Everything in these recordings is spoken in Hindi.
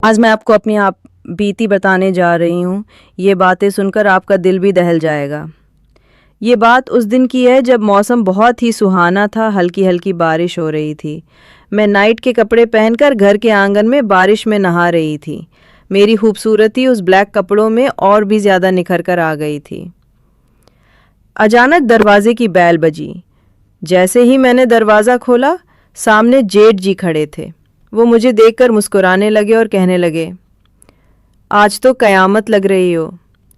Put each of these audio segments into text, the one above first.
आज मैं आपको अपनी आप बीती बताने जा रही हूँ। ये बातें सुनकर आपका दिल भी दहल जाएगा। ये बात उस दिन की है जब मौसम बहुत ही सुहाना था, हल्की हल्की बारिश हो रही थी। मैं नाइट के कपड़े पहनकर घर के आंगन में बारिश में नहा रही थी। मेरी खूबसूरती उस ब्लैक कपड़ों में और भी ज़्यादा निखर कर आ गई थी। अचानक दरवाजे की बैल बजी। जैसे ही मैंने दरवाज़ा खोला, सामने जेठ जी खड़े थे। वो मुझे देखकर मुस्कुराने लगे और कहने लगे, आज तो कयामत लग रही हो।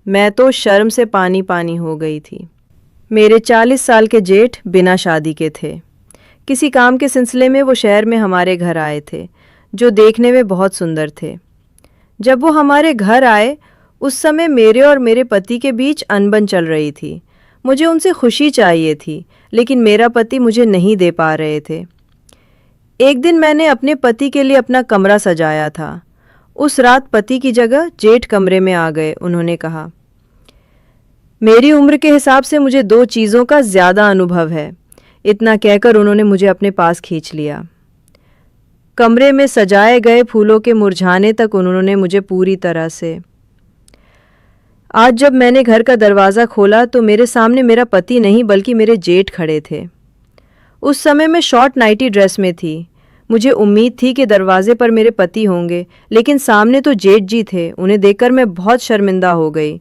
मैं तो शर्म से पानी पानी हो गई थी। मेरे 40 साल के जेठ बिना शादी के थे। किसी काम के सिलसिले में वो शहर में हमारे घर आए थे, जो देखने में बहुत सुंदर थे। जब वो हमारे घर आए, उस समय मेरे और मेरे पति के बीच अनबन चल रही थी। मुझे उनसे खुशी चाहिए थी, लेकिन मेरा पति मुझे नहीं दे पा रहे थे। एक दिन मैंने अपने पति के लिए अपना कमरा सजाया था। उस रात पति की जगह जेठ कमरे में आ गए। उन्होंने कहा, मेरी उम्र के हिसाब से मुझे 2 चीज़ों का ज़्यादा अनुभव है। इतना कहकर उन्होंने मुझे अपने पास खींच लिया। कमरे में सजाए गए फूलों के मुरझाने तक उन्होंने मुझे पूरी तरह से। आज जब मैंने घर का दरवाज़ा खोला तो मेरे सामने मेरा पति नहीं बल्कि मेरे जेठ खड़े थे। उस समय मैं शॉर्ट नाइटी ड्रेस में थी। मुझे उम्मीद थी कि दरवाजे पर मेरे पति होंगे, लेकिन सामने तो जेठ जी थे। उन्हें देखकर मैं बहुत शर्मिंदा हो गई,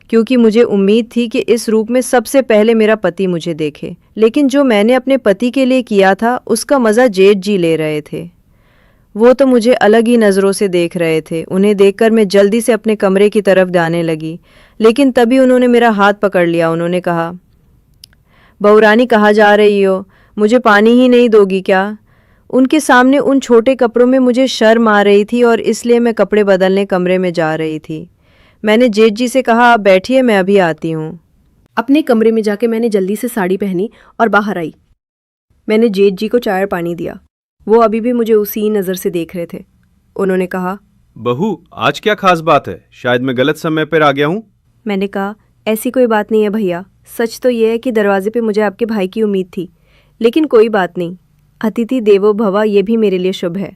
क्योंकि मुझे उम्मीद थी कि इस रूप में सबसे पहले मेरा पति मुझे देखे। लेकिन जो मैंने अपने पति के लिए किया था, उसका मज़ा जेठ जी ले रहे थे। वो तो मुझे अलग ही नज़रों से देख रहे थे। उन्हें देखकर मैं जल्दी से अपने कमरे की तरफ जाने लगी, लेकिन तभी उन्होंने मेरा हाथ पकड़ लिया। उन्होंने कहा, बहुरानी कहाँ जा रही हो? मुझे पानी ही नहीं दोगी क्या? उनके सामने उन छोटे कपड़ों में मुझे शर्म आ रही थी और इसलिए मैं कपड़े बदलने कमरे में जा रही थी। मैंने जेठ जी से कहा, आप बैठिए, मैं अभी आती हूँ। अपने कमरे में जाके मैंने जल्दी से साड़ी पहनी और बाहर आई। मैंने जेठ जी को चाय और पानी दिया। वो अभी भी मुझे उसी नज़र से देख रहे थे। उन्होंने कहा, बहू, आज क्या खास बात है? शायद मैं गलत समय पर आ गया हूँ। मैंने कहा, ऐसी कोई बात नहीं है भैया। सच तो ये है कि दरवाजे पे मुझे आपके भाई की उम्मीद थी, लेकिन कोई बात नहीं। अतिथि देवो भव, ये भी मेरे लिए शुभ है।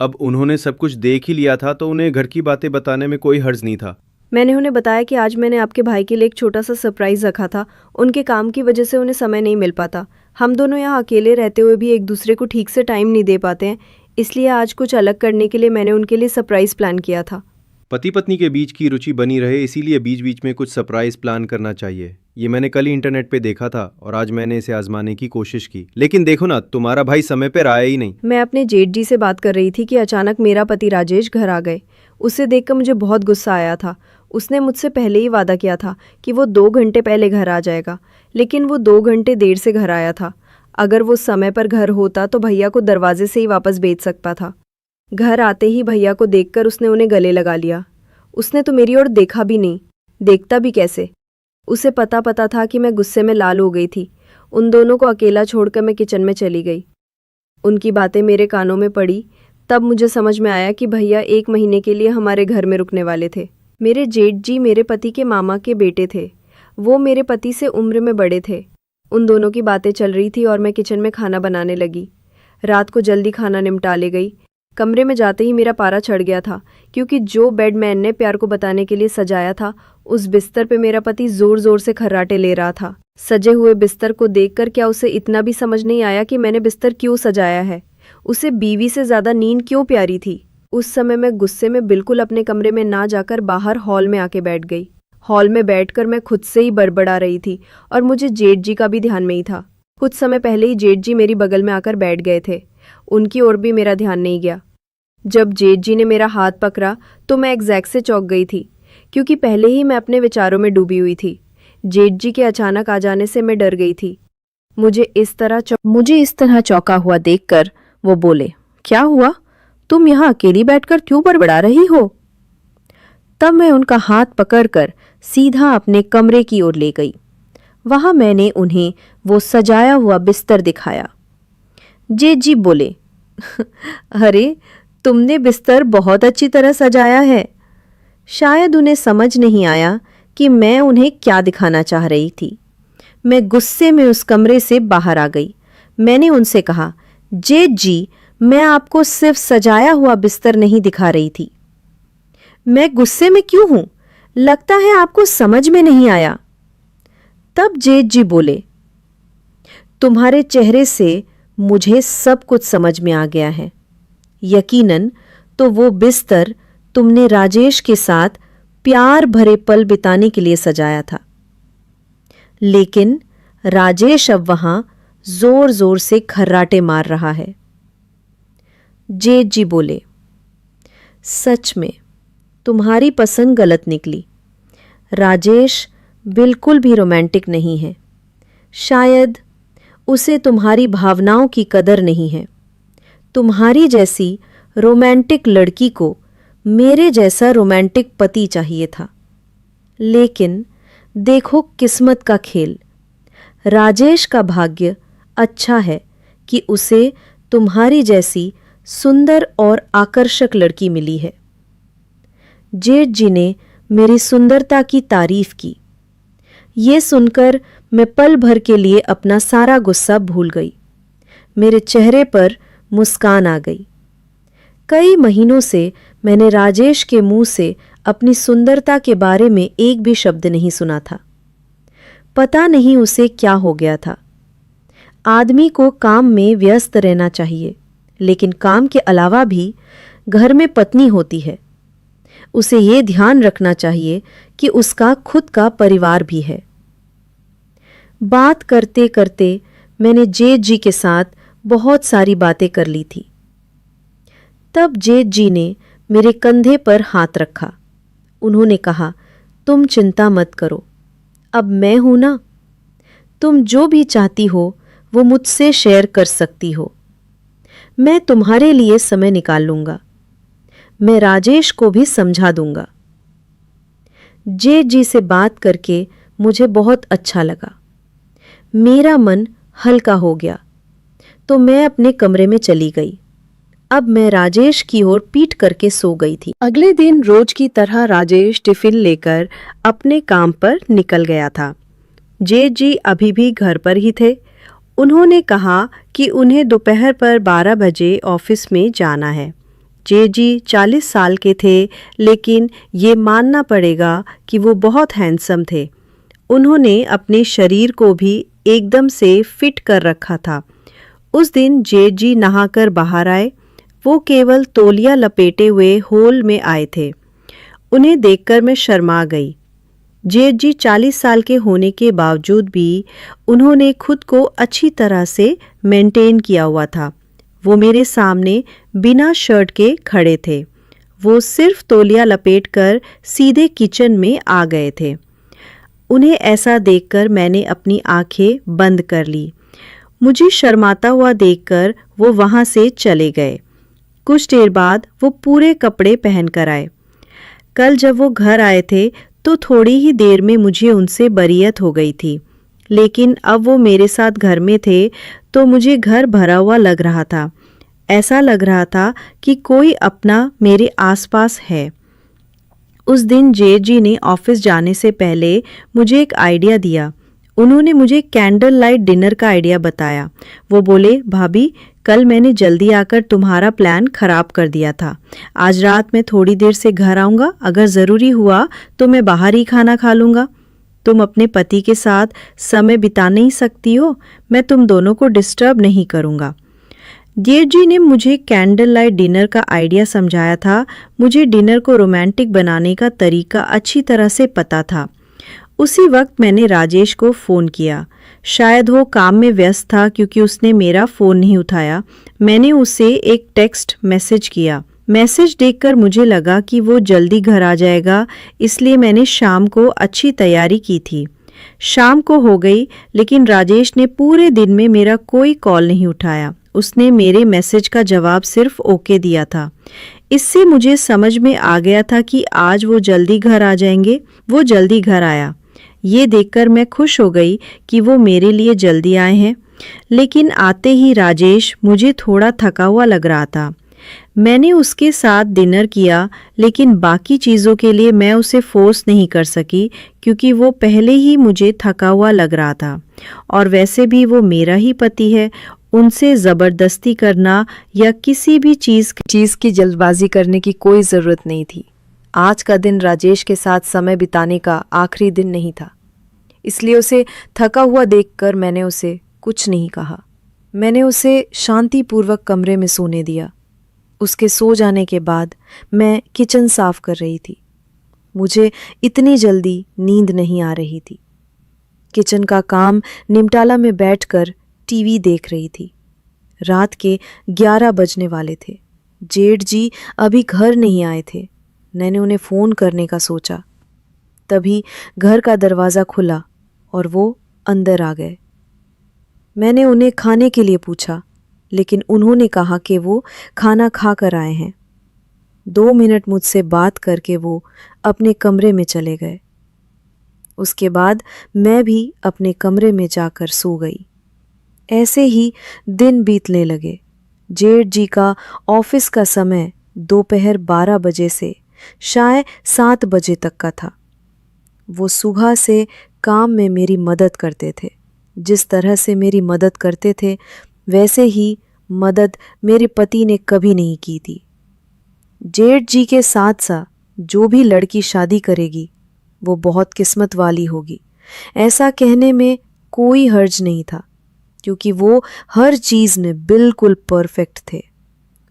अब उन्होंने सब कुछ देख ही लिया था तो उन्हें घर की बातें बताने में कोई हर्ज नहीं था। मैंने उन्हें बताया कि आज मैंने आपके भाई के लिए एक छोटा सा सरप्राइज़ रखा था। उनके काम की वजह से उन्हें समय नहीं मिल पाता। हम दोनों यहाँ अकेले रहते हुए भी एक दूसरे को ठीक से टाइम नहीं दे पाते हैं, इसलिए आज कुछ अलग करने के लिए मैंने उनके लिए सरप्राइज़ प्लान किया था। पति पत्नी के बीच की रुचि बनी रहे, इसीलिए बीच बीच में कुछ सरप्राइज प्लान करना चाहिए। ये मैंने कल ही इंटरनेट पे देखा था और आज मैंने इसे आजमाने की कोशिश की, लेकिन देखो ना, तुम्हारा भाई समय पर आया ही नहीं। मैं अपने जेठ जी से बात कर रही थी कि अचानक मेरा पति राजेश घर आ गए। उसे देखकर मुझे बहुत गुस्सा आया था। उसने मुझसे पहले ही वादा किया था कि वो 2 घंटे पहले घर आ जाएगा, लेकिन वो 2 घंटे देर से घर आया था। अगर वो समय पर घर होता तो भैया को दरवाजे से ही वापस भेज सकता था। घर आते ही भैया को देखकर उसने उन्हें गले लगा लिया। उसने तो मेरी ओर देखा भी नहीं। देखता भी कैसे? उसे पता था कि मैं गुस्से में लाल हो गई थी। उन दोनों को अकेला छोड़कर मैं किचन में चली गई। उनकी बातें मेरे कानों में पड़ी। तब मुझे समझ में आया कि भैया 1 महीने के लिए हमारे घर में रुकने वाले थे। मेरे जेठ जी मेरे पति के मामा के बेटे थे। वो मेरे पति से उम्र में बड़े थे। उन दोनों की बातें चल रही थी और मैं किचन में खाना बनाने लगी। रात को जल्दी खाना निपटा ले गई। कमरे में जाते ही मेरा पारा चढ़ गया था, क्योंकि जो बेड मैन ने प्यार को बताने के लिए सजाया था, उस बिस्तर पे मेरा पति जोर जोर से खर्राटे ले रहा था। सजे हुए बिस्तर को देखकर क्या उसे इतना भी समझ नहीं आया कि मैंने बिस्तर क्यों सजाया है? उसे बीवी से ज़्यादा नींद क्यों प्यारी थी? उस समय मैं गुस्से में बिल्कुल अपने कमरे में ना जाकर बाहर हॉल में आके बैठ गई। हॉल में बैठकर मैं खुद से ही बड़बड़ा रही थी और मुझे जेठ जी का भी ध्यान में ही था। कुछ समय पहले ही जेठ जी मेरी बगल में आकर बैठ गए थे। उनकी ओर भी मेरा ध्यान नहीं गया। जब जेठ जी ने मेरा हाथ पकड़ा तो मैं एग्जैक्ट से चौंक गई थी, क्योंकि पहले ही मैं अपने विचारों में डूबी हुई थी। जेठ जी के अचानक आ जाने से मैं डर गई थी। मुझे इस तरह चौंका हुआ देखकर वो बोले, क्या हुआ? तुम यहाँ अकेली बैठकर क्यों बड़बड़ा रही हो? तब मैं उनका हाथ पकड़कर सीधा अपने कमरे की ओर ले गई। वहां मैंने उन्हें वो सजाया हुआ बिस्तर दिखाया। जेठ जी बोले, अरे, तुमने बिस्तर बहुत अच्छी तरह सजाया है। शायद उन्हें समझ नहीं आया कि मैं उन्हें क्या दिखाना चाह रही थी। मैं गुस्से में उस कमरे से बाहर आ गई। मैंने उनसे कहा, जेठ जी, मैं आपको सिर्फ सजाया हुआ बिस्तर नहीं दिखा रही थी, मैं गुस्से में क्यों हूं? लगता है आपको समझ में नहीं आया। तब जेठ जी बोले, तुम्हारे चेहरे से मुझे सब कुछ समझ में आ गया है। यकीनन तो वो बिस्तर तुमने राजेश के साथ प्यार भरे पल बिताने के लिए सजाया था, लेकिन राजेश अब वहां जोर जोर से खर्राटे मार रहा है। जेठ जी बोले, सच में तुम्हारी पसंद गलत निकली। राजेश बिल्कुल भी रोमांटिक नहीं है। शायद उसे तुम्हारी भावनाओं की कदर नहीं है। तुम्हारी जैसी रोमांटिक लड़की को मेरे जैसा रोमांटिक पति चाहिए था। लेकिन देखो किस्मत का खेल। राजेश का भाग्य अच्छा है कि उसे तुम्हारी जैसी सुंदर और आकर्षक लड़की मिली है। जेठ जी ने मेरी सुंदरता की तारीफ की। ये सुनकर मैं पल भर के लिए अपना सारा गुस्सा भूल गई। मेरे चेहरे पर मुस्कान आ गई। कई महीनों से मैंने राजेश के मुंह से अपनी सुंदरता के बारे में एक भी शब्द नहीं सुना था। पता नहीं उसे क्या हो गया था। आदमी को काम में व्यस्त रहना चाहिए, लेकिन काम के अलावा भी घर में पत्नी होती है। उसे ये ध्यान रखना चाहिए कि उसका खुद का परिवार भी है। बात करते करते मैंने जेठ जी के साथ बहुत सारी बातें कर ली थी। तब जेठ जी ने मेरे कंधे पर हाथ रखा। उन्होंने कहा, तुम चिंता मत करो, अब मैं हूं ना। तुम जो भी चाहती हो वो मुझसे शेयर कर सकती हो। मैं तुम्हारे लिए समय निकाल लूंगा। मैं राजेश को भी समझा दूंगा। जेठ जी से बात करके मुझे बहुत अच्छा लगा। मेरा मन हल्का हो गया, तो मैं अपने कमरे में चली गई। अब मैं राजेश की ओर पीठ करके सो गई थी। अगले दिन रोज की तरह राजेश टिफिन लेकर अपने काम पर निकल गया था। जेठ जी अभी भी घर पर ही थे। उन्होंने कहा कि उन्हें दोपहर पर 12 बजे ऑफिस में जाना है। जेठ जी 40 साल के थे, लेकिन ये मानना पड़ेगा कि वो बहुत हैंडसम थे। उन्होंने अपने शरीर को भी एकदम से फिट कर रखा था। उस दिन जेठ जी नहाकर बाहर आए। वो केवल तौलिया लपेटे हुए हॉल में आए थे। उन्हें देखकर मैं शर्मा गई। जेठ जी 40 साल के होने के बावजूद भी उन्होंने खुद को अच्छी तरह से मेंटेन किया हुआ था। वो मेरे सामने बिना शर्ट के खड़े थे। वो सिर्फ तौलिया लपेटकर सीधे किचन में आ गए थे। उन्हें ऐसा देखकर मैंने अपनी आंखें बंद कर ली। मुझे शर्माता हुआ देखकर वो वहां से चले गए। कुछ देर बाद वो पूरे कपड़े पहन कर आए। कल जब वो घर आए थे तो थोड़ी ही देर में मुझे उनसे बरियत हो गई थी, लेकिन अब वो मेरे साथ घर में थे तो मुझे घर भरा हुआ लग रहा था। ऐसा लग रहा था कि कोई अपना मेरे आसपास है। उस दिन जेठ जी ने ऑफिस जाने से पहले मुझे एक आइडिया दिया। उन्होंने मुझे कैंडल लाइट डिनर का आइडिया बताया। वो बोले, भाभी, कल मैंने जल्दी आकर तुम्हारा प्लान खराब कर दिया था। आज रात मैं थोड़ी देर से घर आऊँगा। अगर ज़रूरी हुआ तो मैं बाहर ही खाना खा लूँगा। तुम अपने पति के साथ समय बिता नहीं सकती हो, मैं तुम दोनों को डिस्टर्ब नहीं करूँगा। जेठ जी ने मुझे कैंडल लाइट डिनर का आइडिया समझाया था। मुझे डिनर को रोमांटिक बनाने का तरीका अच्छी तरह से पता था। उसी वक्त मैंने राजेश को फ़ोन किया। शायद वो काम में व्यस्त था क्योंकि उसने मेरा फ़ोन नहीं उठाया। मैंने उसे एक टेक्स्ट मैसेज किया। मैसेज देखकर मुझे लगा कि वो जल्दी घर आ जाएगा, इसलिए मैंने शाम को अच्छी तैयारी की थी। शाम को हो गई, लेकिन राजेश ने पूरे दिन में मेरा कोई कॉल नहीं उठाया। उसने मेरे मैसेज का जवाब सिर्फ ओके दिया था। इससे मुझे समझ में आ गया था कि आज वो जल्दी घर आ जाएंगे। वो जल्दी घर आया। ये देखकर मैं खुश हो गई कि वो मेरे लिए जल्दी आए हैं। लेकिन आते ही राजेश मुझे थोड़ा थका हुआ लग रहा था। मैंने उसके साथ डिनर किया, लेकिन बाकी चीज़ों के लिए मैं उसे फोर्स नहीं कर सकी क्योंकि वो पहले ही मुझे थका हुआ लग रहा था। और वैसे भी वो मेरा ही पति है। उनसे ज़बरदस्ती करना या किसी भी चीज़ की जल्दबाजी करने की कोई ज़रूरत नहीं थी। आज का दिन राजेश के साथ समय बिताने का आखिरी दिन नहीं था, इसलिए उसे थका हुआ देखकर मैंने उसे कुछ नहीं कहा। मैंने उसे शांतिपूर्वक कमरे में सोने दिया। उसके सो जाने के बाद मैं किचन साफ कर रही थी। मुझे इतनी जल्दी नींद नहीं आ रही थी। किचन का काम निमटाला में बैठकर टीवी देख रही थी। रात के 11 बजने वाले थे। जेठ जी अभी घर नहीं आए थे। मैंने उन्हें फ़ोन करने का सोचा। तभी घर का दरवाज़ा खुला और वो अंदर आ गए। मैंने उन्हें खाने के लिए पूछा, लेकिन उन्होंने कहा कि वो खाना खा कर आए हैं। 2 मिनट मुझसे बात करके वो अपने कमरे में चले गए। उसके बाद मैं भी अपने कमरे में जाकर सो गई। ऐसे ही दिन बीतने लगे। जेठ जी का ऑफिस का समय दोपहर 12 बजे से शायद 7 बजे तक का था। वो सुबह से काम में मेरी मदद करते थे। जिस तरह से मेरी मदद करते थे वैसे ही मदद मेरे पति ने कभी नहीं की थी। जेठ जी के साथ साथ जो भी लड़की शादी करेगी वो बहुत किस्मत वाली होगी, ऐसा कहने में कोई हर्ज नहीं था, क्योंकि वो हर चीज़ में बिल्कुल परफेक्ट थे।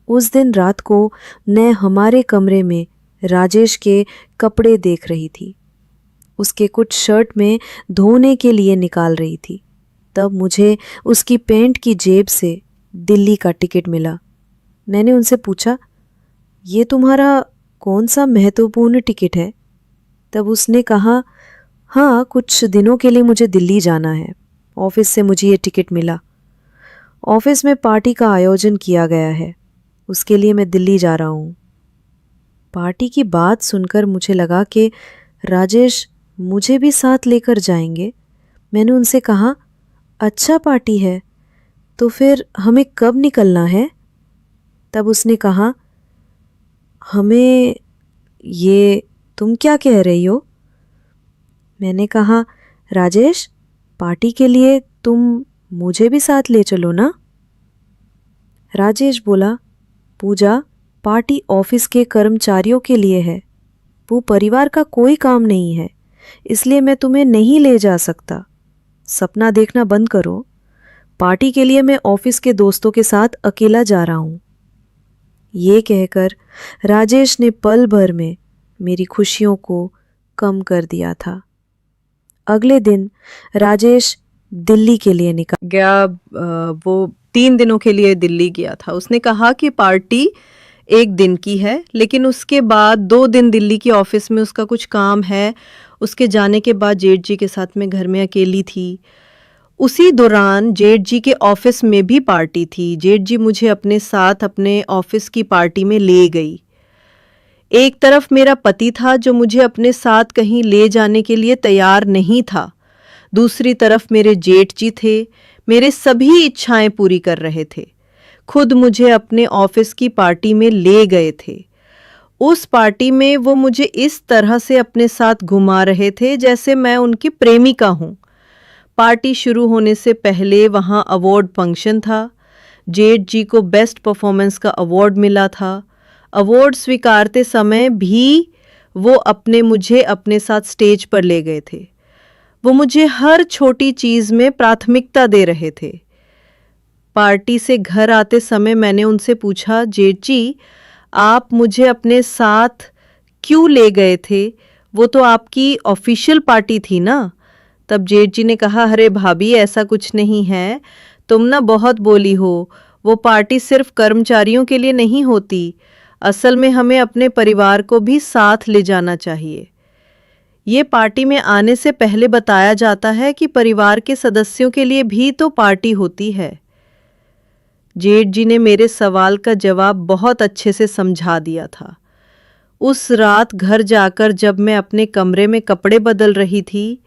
उस दिन रात को मैं हमारे कमरे में राजेश के कपड़े देख रही थी। उसके कुछ शर्ट में धोने के लिए निकाल रही थी। तब मुझे उसकी पैंट की जेब से दिल्ली का टिकट मिला। मैंने उनसे पूछा, ये तुम्हारा कौन सा महत्वपूर्ण टिकट है? तब उसने कहा, हाँ, कुछ दिनों के लिए मुझे दिल्ली जाना है। ऑफिस से मुझे ये टिकट मिला। ऑफिस में पार्टी का आयोजन किया गया है, उसके लिए मैं दिल्ली जा रहा हूँ। पार्टी की बात सुनकर मुझे लगा कि राजेश मुझे भी साथ लेकर जाएंगे। मैंने उनसे कहा, अच्छा पार्टी है, तो फिर हमें कब निकलना है? तब उसने कहा, हमें ये तुम क्या कह रही हो? मैंने कहा, राजेश, पार्टी के लिए तुम मुझे भी साथ ले चलो ना। राजेश बोला, पूजा, पार्टी ऑफिस के कर्मचारियों के लिए है, वो परिवार का कोई काम नहीं है, इसलिए मैं तुम्हें नहीं ले जा सकता। सपना देखना बंद करो। पार्टी के लिए मैं ऑफिस के दोस्तों के साथ अकेला जा रहा हूँ। ये कहकर राजेश ने पल भर में मेरी खुशियों को कम कर दिया था। अगले दिन राजेश दिल्ली के लिए निकल गया। वो 3 दिनों के लिए दिल्ली गया था। उसने कहा कि पार्टी 1 दिन की है, लेकिन उसके बाद 2 दिन दिल्ली की ऑफिस में उसका कुछ काम है। उसके जाने के बाद जेठ जी के साथ मैं घर में अकेली थी। उसी दौरान जेठ जी के ऑफिस में भी पार्टी थी। जेठ जी मुझे अपने साथ अपने ऑफिस की पार्टी में ले गई। एक तरफ मेरा पति था जो मुझे अपने साथ कहीं ले जाने के लिए तैयार नहीं था। दूसरी तरफ मेरे जेठ जी थे, मेरे सभी इच्छाएं पूरी कर रहे थे। खुद मुझे अपने ऑफिस की पार्टी में ले गए थे। उस पार्टी में वो मुझे इस तरह से अपने साथ घुमा रहे थे जैसे मैं उनकी प्रेमिका हूँ। पार्टी शुरू होने से पहले वहाँ अवार्ड फंक्शन था। जेठ जी को बेस्ट परफॉर्मेंस का अवार्ड मिला था। अवार्ड स्वीकारते समय भी वो मुझे अपने साथ स्टेज पर ले गए थे। वो मुझे हर छोटी चीज़ में प्राथमिकता दे रहे थे। पार्टी से घर आते समय मैंने उनसे पूछा, जेठ जी, आप मुझे अपने साथ क्यों ले गए थे? वो तो आपकी ऑफिशियल पार्टी थी ना। तब जेठ जी ने कहा, अरे भाभी, ऐसा कुछ नहीं है, तुम ना बहुत बोली हो। वो पार्टी सिर्फ कर्मचारियों के लिए नहीं होती, असल में हमें अपने परिवार को भी साथ ले जाना चाहिए। ये पार्टी में आने से पहले बताया जाता है कि परिवार के सदस्यों के लिए भी तो पार्टी होती है। जेठ जी ने मेरे सवाल का जवाब बहुत अच्छे से समझा दिया था। उस रात घर जाकर जब मैं अपने कमरे में कपड़े बदल रही थी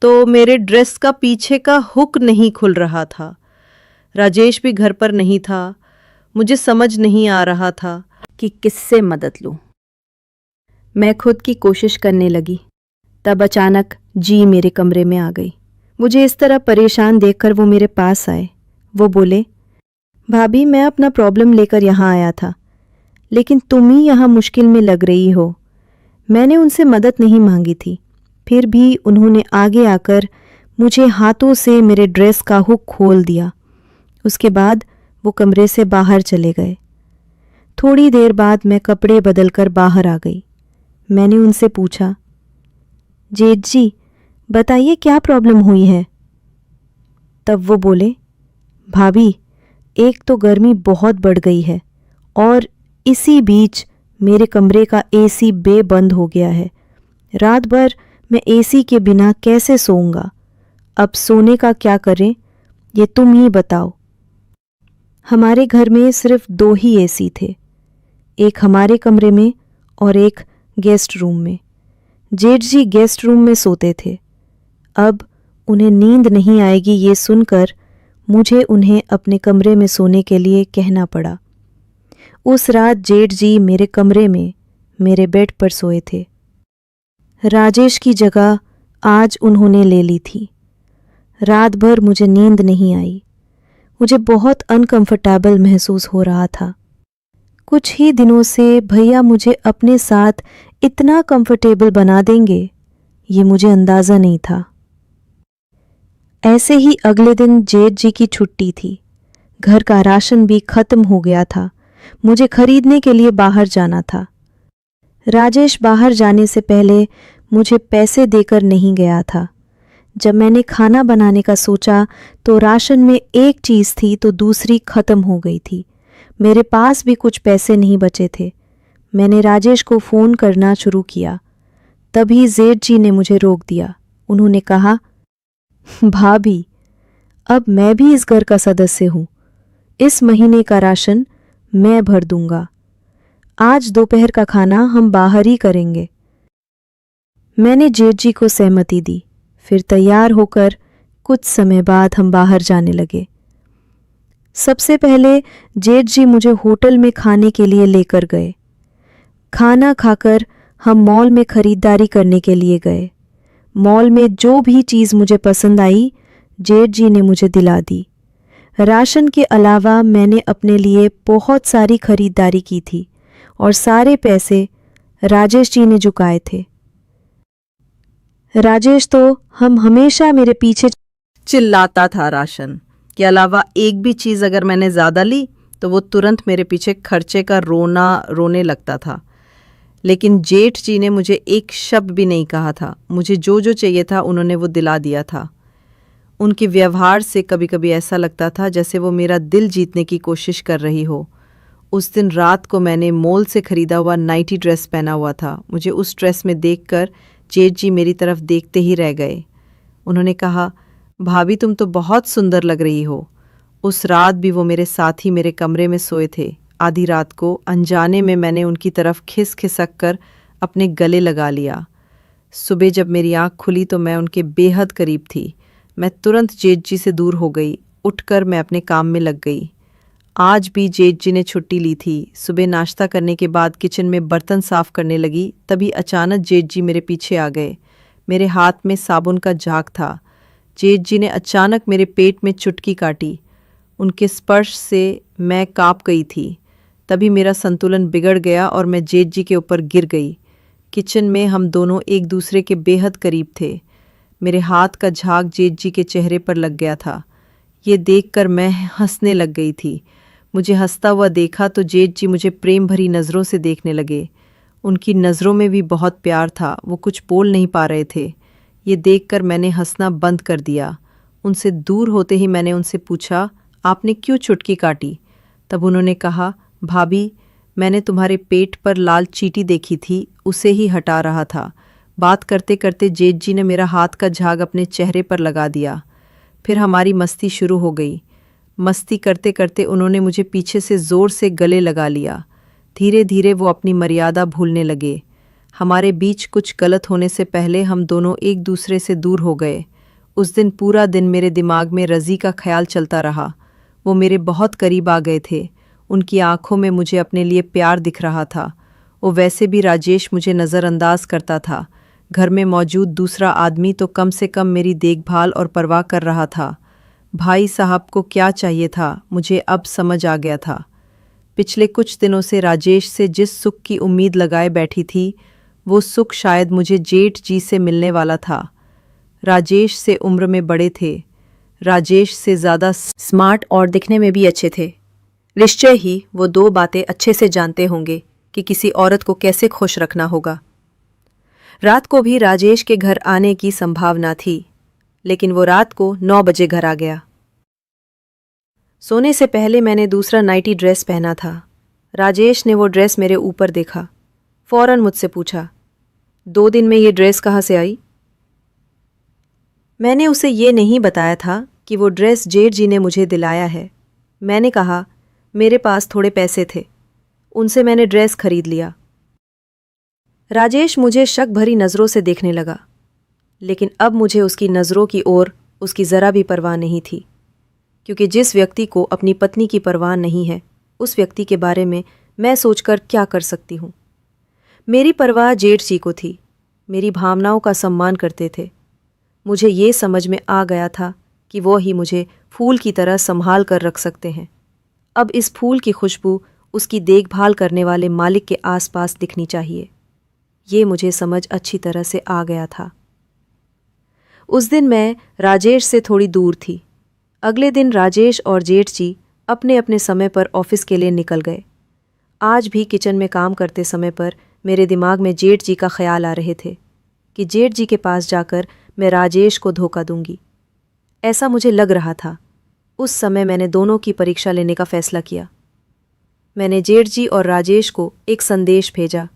तो मेरे ड्रेस का पीछे का हुक नहीं खुल रहा था। राजेश भी घर पर नहीं था। मुझे समझ नहीं आ रहा था कि किससे मदद लूं। मैं खुद की कोशिश करने लगी। तब अचानक जी मेरे कमरे में आ गई। मुझे इस तरह परेशान देखकर वो मेरे पास आए। वो बोले, भाभी, मैं अपना प्रॉब्लम लेकर यहाँ आया था, लेकिन तुम ही यहाँ मुश्किल में लग रही हो। मैंने उनसे मदद नहीं मांगी थी, फिर भी उन्होंने आगे आकर मुझे हाथों से मेरे ड्रेस का हुक खोल दिया। उसके बाद वो कमरे से बाहर चले गए। थोड़ी देर बाद मैं कपड़े बदलकर बाहर आ गई। मैंने उनसे पूछा, जेठ जी बताइए क्या प्रॉब्लम हुई है। तब वो बोले, भाभी एक तो गर्मी बहुत बढ़ गई है और इसी बीच मेरे कमरे का एसी बेबंद हो गया है। रात भर मैं एसी के बिना कैसे सोऊंगा? अब सोने का क्या करें ये तुम ही बताओ। हमारे घर में सिर्फ 2 ही एसी थे, एक हमारे कमरे में और एक गेस्ट रूम में। जेठ जी गेस्ट रूम में सोते थे। अब उन्हें नींद नहीं आएगी ये सुनकर मुझे उन्हें अपने कमरे में सोने के लिए कहना पड़ा। उस रात जेठ जी मेरे कमरे में मेरे बेड पर सोए थे। राजेश की जगह आज उन्होंने ले ली थी। रात भर मुझे नींद नहीं आई। मुझे बहुत अनकंफर्टेबल महसूस हो रहा था। कुछ ही दिनों से भैया मुझे अपने साथ इतना कंफर्टेबल बना देंगे ये मुझे अंदाज़ा नहीं था। ऐसे ही अगले दिन जेठ जी की छुट्टी थी। घर का राशन भी खत्म हो गया था। मुझे खरीदने के लिए बाहर जाना था। राजेश बाहर जाने से पहले मुझे पैसे देकर नहीं गया था। जब मैंने खाना बनाने का सोचा तो राशन में एक चीज़ थी तो दूसरी खत्म हो गई थी। मेरे पास भी कुछ पैसे नहीं बचे थे। मैंने राजेश को फ़ोन करना शुरू किया। तभी जेठ जी ने मुझे रोक दिया। उन्होंने कहा, भाभी अब मैं भी इस घर का सदस्य हूँ। इस महीने का राशन मैं भर दूंगा। आज दोपहर का खाना हम बाहर ही करेंगे। मैंने जेठ जी को सहमति दी। फिर तैयार होकर कुछ समय बाद हम बाहर जाने लगे। सबसे पहले जेठ जी मुझे होटल में खाने के लिए लेकर गए। खाना खाकर हम मॉल में खरीदारी करने के लिए गए। मॉल में जो भी चीज़ मुझे पसंद आई जेठ जी ने मुझे दिला दी। राशन के अलावा मैंने अपने लिए बहुत सारी खरीदारी की थी और सारे पैसे राजेश जी ने चुकाए थे। राजेश तो हम हमेशा मेरे पीछे चिल्लाता था। राशन के अलावा एक भी चीज़ अगर मैंने ज़्यादा ली तो वो तुरंत मेरे पीछे खर्चे का रोने लगता था। लेकिन जेठ जी ने मुझे एक शब्द भी नहीं कहा था। मुझे जो जो चाहिए था उन्होंने वो दिला दिया था। उनके व्यवहार से कभी कभी ऐसा लगता था जैसे वो मेरा दिल जीतने की कोशिश कर रही हो। उस दिन रात को मैंने मॉल से खरीदा हुआ नाइटी ड्रेस पहना हुआ था। मुझे उस ड्रेस में देखकर जेठ जी मेरी तरफ देखते ही रह गए। उन्होंने कहा, भाभी तुम तो बहुत सुंदर लग रही हो। उस रात भी वो मेरे साथ ही मेरे कमरे में सोए थे। आधी रात को अनजाने में मैंने उनकी तरफ खिसक कर अपने गले लगा लिया। सुबह जब मेरी आँख खुली तो मैं उनके बेहद करीब थी। मैं तुरंत जेठ जी से दूर हो गई। उठकर मैं अपने काम में लग गई। आज भी जेठ जी ने छुट्टी ली थी। सुबह नाश्ता करने के बाद किचन में बर्तन साफ करने लगी, तभी अचानक जेठ जी मेरे पीछे आ गए। मेरे हाथ में साबुन का झाग था। जेठ जी ने अचानक मेरे पेट में चुटकी काटी। उनके स्पर्श से मैं काँप गई थी। तभी मेरा संतुलन बिगड़ गया और मैं जेठ जी के ऊपर गिर गई। किचन में हम दोनों एक दूसरे के बेहद करीब थे। मेरे हाथ का झाग जेठ जी के चेहरे पर लग गया था। ये देखकर मैं हंसने लग गई थी। मुझे हंसता हुआ देखा तो जेठ जी मुझे प्रेम भरी नज़रों से देखने लगे। उनकी नज़रों में भी बहुत प्यार था। वो कुछ बोल नहीं पा रहे थे। ये देखकर मैंने हंसना बंद कर दिया। उनसे दूर होते ही मैंने उनसे पूछा, आपने क्यों चुटकी काटी? तब उन्होंने कहा, भाभी मैंने तुम्हारे पेट पर लाल चींटी देखी थी, उसे ही हटा रहा था। बात करते करते जेठ जी ने मेरा हाथ का झाग अपने चेहरे पर लगा दिया। फिर हमारी मस्ती शुरू हो गई। मस्ती करते करते उन्होंने मुझे पीछे से ज़ोर से गले लगा लिया। धीरे धीरे वो अपनी मर्यादा भूलने लगे। हमारे बीच कुछ गलत होने से पहले हम दोनों एक दूसरे से दूर हो गए। उस दिन पूरा दिन मेरे दिमाग में रज़ी का ख्याल चलता रहा। वो मेरे बहुत करीब आ गए थे। उनकी आंखों में मुझे अपने लिए प्यार दिख रहा था। वो वैसे भी राजेश मुझे नज़रअंदाज करता था। घर में मौजूद दूसरा आदमी तो कम से कम मेरी देखभाल और परवाह कर रहा था। भाई साहब को क्या चाहिए था मुझे अब समझ आ गया था। पिछले कुछ दिनों से राजेश से जिस सुख की उम्मीद लगाए बैठी थी वो सुख शायद मुझे जेठ जी से मिलने वाला था। राजेश से उम्र में बड़े थे, राजेश से ज़्यादा स्मार्ट और दिखने में भी अच्छे थे। निश्चय ही वो दो बातें अच्छे से जानते होंगे कि किसी औरत को कैसे खुश रखना होगा। रात को भी राजेश के घर आने की संभावना थी, लेकिन वो रात को 9 बजे घर आ गया। सोने से पहले मैंने दूसरा नाइटी ड्रेस पहना था। राजेश ने वो ड्रेस मेरे ऊपर देखा, फौरन मुझसे पूछा, 2 दिन में ये ड्रेस कहाँ से आई? मैंने उसे ये नहीं बताया था कि वो ड्रेस जेठ जी ने मुझे दिलाया है। मैंने कहा, मेरे पास थोड़े पैसे थे, उनसे मैंने ड्रेस खरीद लिया। राजेश मुझे शक भरी नज़रों से देखने लगा, लेकिन अब मुझे उसकी नज़रों की ओर उसकी ज़रा भी परवाह नहीं थी, क्योंकि जिस व्यक्ति को अपनी पत्नी की परवाह नहीं है, उस व्यक्ति के बारे में मैं सोचकर क्या कर सकती हूँ। मेरी परवाह जेठ जी को थी, मेरी भावनाओं का सम्मान करते थे। मुझे ये समझ में आ गया था कि वो ही मुझे फूल की तरह संभाल कर रख सकते हैं। अब इस फूल की खुशबू उसकी देखभाल करने वाले मालिक के आसपास दिखनी चाहिए। ये मुझे समझ अच्छी तरह से आ गया था। उस दिन मैं राजेश से थोड़ी दूर थी। अगले दिन राजेश और जेठ जी अपने अपने समय पर ऑफिस के लिए निकल गए। आज भी किचन में काम करते समय पर मेरे दिमाग में जेठ जी का ख्याल आ रहे थे कि जेठ जी के पास जाकर मैं राजेश को धोखा दूंगी। ऐसा मुझे लग रहा था। उस समय मैंने दोनों की परीक्षा लेने का फैसला किया। मैंने जेठ जी और राजेश को एक संदेश भेजा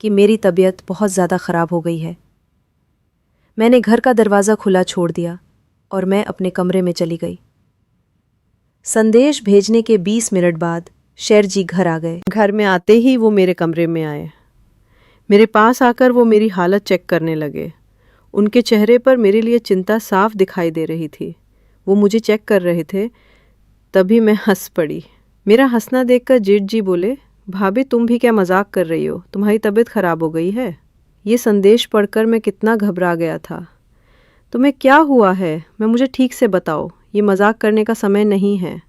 कि मेरी तबीयत बहुत ज़्यादा ख़राब हो गई है। मैंने घर का दरवाज़ा खुला छोड़ दिया और मैं अपने कमरे में चली गई। संदेश भेजने के 20 मिनट बाद शेर जी घर आ गए। घर में आते ही वो मेरे कमरे में आए। मेरे पास आकर वो मेरी हालत चेक करने लगे। उनके चेहरे पर मेरे लिए चिंता साफ दिखाई दे रही थी। वो मुझे चेक कर रहे थे, तभी मैं हंस पड़ी। मेरा हंसना देखकर जेठ जी बोले, भाभी तुम भी क्या मजाक कर रही हो? तुम्हारी तबीयत खराब हो गई है? ये संदेश पढ़कर मैं कितना घबरा गया था। तुम्हें क्या हुआ है? मुझे ठीक से बताओ, ये मजाक करने का समय नहीं है।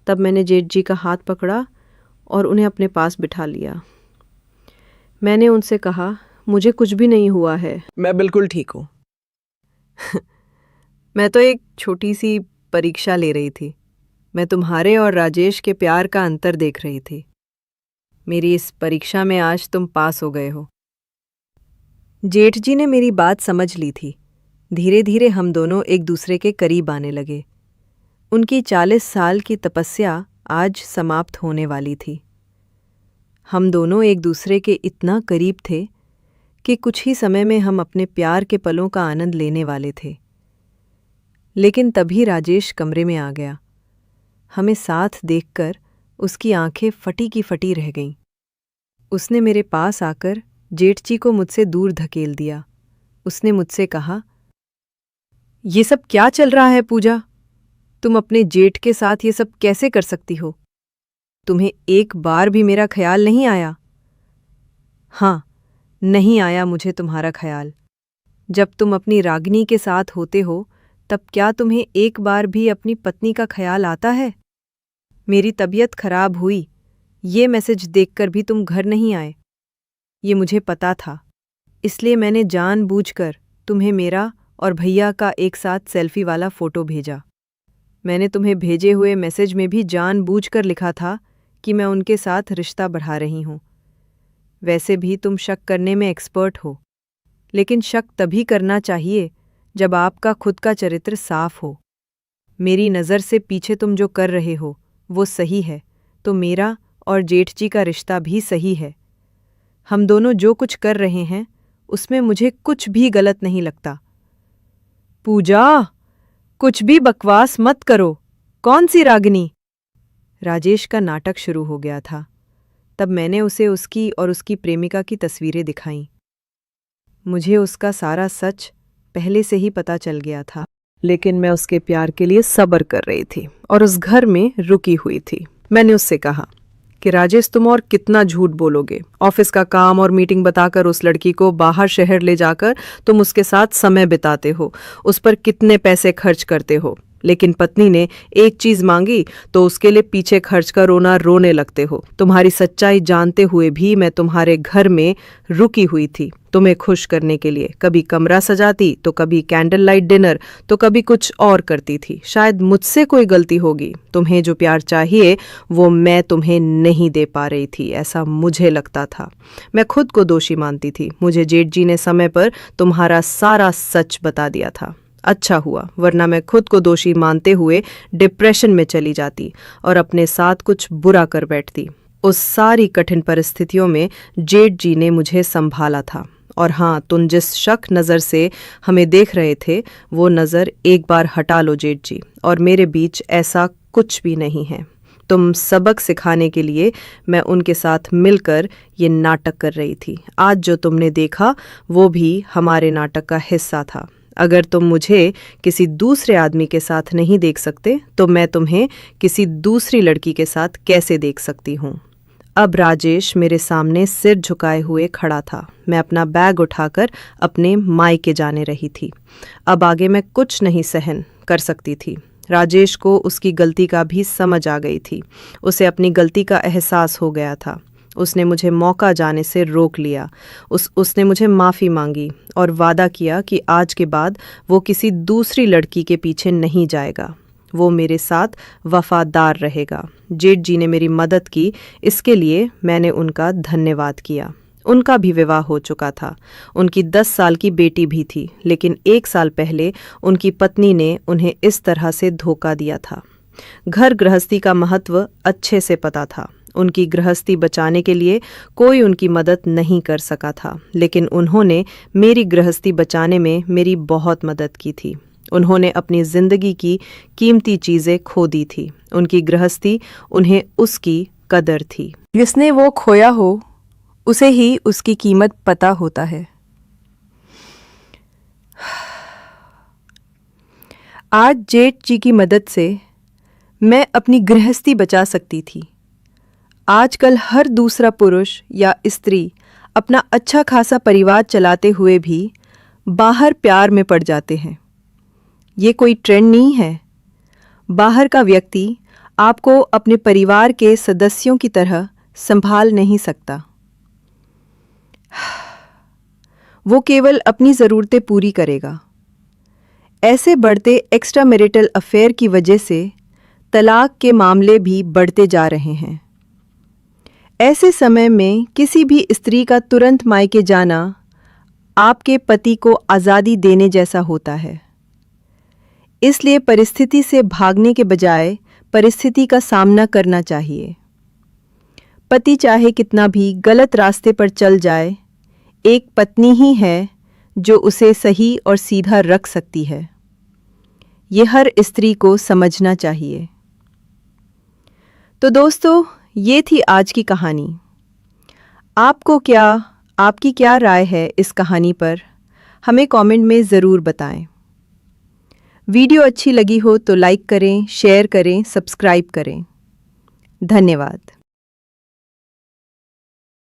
तब मैंने जेठ जी का हाथ पकड़ा और उन्हें अपने पास बिठा लिया। मैंने उनसे कहा, मुझे कुछ भी नहीं हुआ है, मैं बिल्कुल ठीक हूँ। मैं तो एक छोटी सी परीक्षा ले रही थी। मैं तुम्हारे और राजेश के प्यार का अंतर देख रही थी। मेरी इस परीक्षा में आज तुम पास हो गए हो। जेठ जी ने मेरी बात समझ ली थी। धीरे धीरे हम दोनों एक दूसरे के करीब आने लगे। उनकी 40 साल की तपस्या आज समाप्त होने वाली थी। हम दोनों एक दूसरे के इतना करीब थे कि कुछ ही समय में हम अपने प्यार के पलों का आनंद लेने वाले थे। लेकिन तभी राजेश कमरे में आ गया। हमें साथ देखकर उसकी आंखें फटी की फटी रह गईं। उसने मेरे पास आकर जेठ जी को मुझसे दूर धकेल दिया। उसने मुझसे कहा, ये सब क्या चल रहा है पूजा? तुम अपने जेठ के साथ ये सब कैसे कर सकती हो? तुम्हें एक बार भी मेरा ख्याल नहीं आया? हाँ, नहीं आया मुझे तुम्हारा ख्याल। जब तुम अपनी रागिनी के साथ होते हो, तब क्या तुम्हें एक बार भी अपनी पत्नी का ख्याल आता है? मेरी तबीयत खराब हुई, ये मैसेज देखकर भी तुम घर नहीं आए। ये मुझे पता था, इसलिए मैंने जानबूझकर तुम्हें मेरा और भैया का एक साथ सेल्फी वाला फ़ोटो भेजा। मैंने तुम्हें भेजे हुए मैसेज में भी जानबूझकर लिखा था कि मैं उनके साथ रिश्ता बढ़ा रही हूँ। वैसे भी तुम शक करने में एक्सपर्ट हो, लेकिन शक तभी करना चाहिए जब आपका खुद का चरित्र साफ हो। मेरी नज़र से पीछे तुम जो कर रहे हो वो सही है, तो मेरा और जेठ जी का रिश्ता भी सही है। हम दोनों जो कुछ कर रहे हैं उसमें मुझे कुछ भी गलत नहीं लगता। पूजा, कुछ भी बकवास मत करो। कौन सी रागिनी? राजेश का नाटक शुरू हो गया था। तब मैंने उसे उसकी और उसकी प्रेमिका की तस्वीरें दिखाईं। मुझे उसका सारा सच पहले से ही पता चल गया था, लेकिन मैं उसके प्यार के लिए सब्र कर रही थी और उस घर में रुकी हुई थी। मैंने उससे कहा कि राजेश, तुम और कितना झूठ बोलोगे? ऑफिस का काम और मीटिंग बताकर उस लड़की को बाहर शहर ले जाकर तुम उसके साथ समय बिताते हो, उस पर कितने पैसे खर्च करते हो। लेकिन पत्नी ने एक चीज मांगी तो उसके लिए पीछे खर्च कर रोने लगते हो। तुम्हारी सच्चाई जानते हुए भी मैं तुम्हारे घर में रुकी हुई थी तुम्हें खुश करने के लिए। कभी कमरा सजाती तो कभी कैंडल लाइट डिनर तो कभी कुछ और करती थी। शायद मुझसे कोई गलती होगी। तुम्हें जो प्यार चाहिए वो मैं तुम्हें नहीं दे पा रही थी, ऐसा मुझे लगता था। मैं खुद को दोषी मानती थी। मुझे जेठ जी ने समय पर तुम्हारा सारा सच बता दिया था। अच्छा हुआ, वरना मैं खुद को दोषी मानते हुए डिप्रेशन में चली जाती और अपने साथ कुछ बुरा कर बैठती। उस सारी कठिन परिस्थितियों में जेठ जी ने मुझे संभाला था। और हाँ, तुम जिस शक नज़र से हमें देख रहे थे वो नज़र एक बार हटा लो जेठ जी, और मेरे बीच ऐसा कुछ भी नहीं है। तुम सबक सिखाने के लिए मैं उनके साथ मिलकर ये नाटक कर रही थी। आज जो तुमने देखा वो भी हमारे नाटक का हिस्सा था। अगर तुम मुझे किसी दूसरे आदमी के साथ नहीं देख सकते तो मैं तुम्हें किसी दूसरी लड़की के साथ कैसे देख सकती हूँ। अब राजेश मेरे सामने सिर झुकाए हुए खड़ा था। मैं अपना बैग उठाकर अपने मायके जाने रही थी। अब आगे मैं कुछ नहीं सहन कर सकती थी। राजेश को उसकी गलती का भी समझ आ गई थी। उसे अपनी गलती का एहसास हो गया था। उसने मुझे मौका जाने से रोक लिया। उसने मुझे माफ़ी मांगी और वादा किया कि आज के बाद वो किसी दूसरी लड़की के पीछे नहीं जाएगा। वो मेरे साथ वफादार रहेगा। जेठ जी ने मेरी मदद की, इसके लिए मैंने उनका धन्यवाद किया। उनका भी विवाह हो चुका था। उनकी 10 साल की बेटी भी थी, लेकिन 1 साल पहले उनकी पत्नी ने उन्हें इस तरह से धोखा दिया था। घर गृहस्थी का महत्व अच्छे से पता था। उनकी गृहस्थी बचाने के लिए कोई उनकी मदद नहीं कर सका था, लेकिन उन्होंने मेरी गृहस्थी बचाने में मेरी बहुत मदद की थी। उन्होंने अपनी जिंदगी की कीमती चीज़ें खो दी थी। उनकी गृहस्थी उन्हें उसकी कदर थी। जिसने वो खोया हो उसे ही उसकी कीमत पता होता है। आज जेठ जी की मदद से मैं अपनी गृहस्थी बचा सकती थी। आजकल हर दूसरा पुरुष या स्त्री अपना अच्छा खासा परिवार चलाते हुए भी बाहर प्यार में पड़ जाते हैं। ये कोई ट्रेंड नहीं है। बाहर का व्यक्ति आपको अपने परिवार के सदस्यों की तरह संभाल नहीं सकता। वो केवल अपनी ज़रूरतें पूरी करेगा। ऐसे बढ़ते एक्स्ट्रा मैरिटल अफेयर की वजह से तलाक के मामले भी बढ़ते जा रहे हैं। ऐसे समय में किसी भी स्त्री का तुरंत मायके जाना आपके पति को आज़ादी देने जैसा होता है। इसलिए परिस्थिति से भागने के बजाय परिस्थिति का सामना करना चाहिए। पति चाहे कितना भी गलत रास्ते पर चल जाए, एक पत्नी ही है जो उसे सही और सीधा रख सकती है। ये हर स्त्री को समझना चाहिए। तो दोस्तों, ये थी आज की कहानी। आपकी क्या राय है इस कहानी पर? हमें कमेंट में ज़रूर बताएं। वीडियो अच्छी लगी हो तो लाइक करें, शेयर करें, सब्सक्राइब करें। धन्यवाद।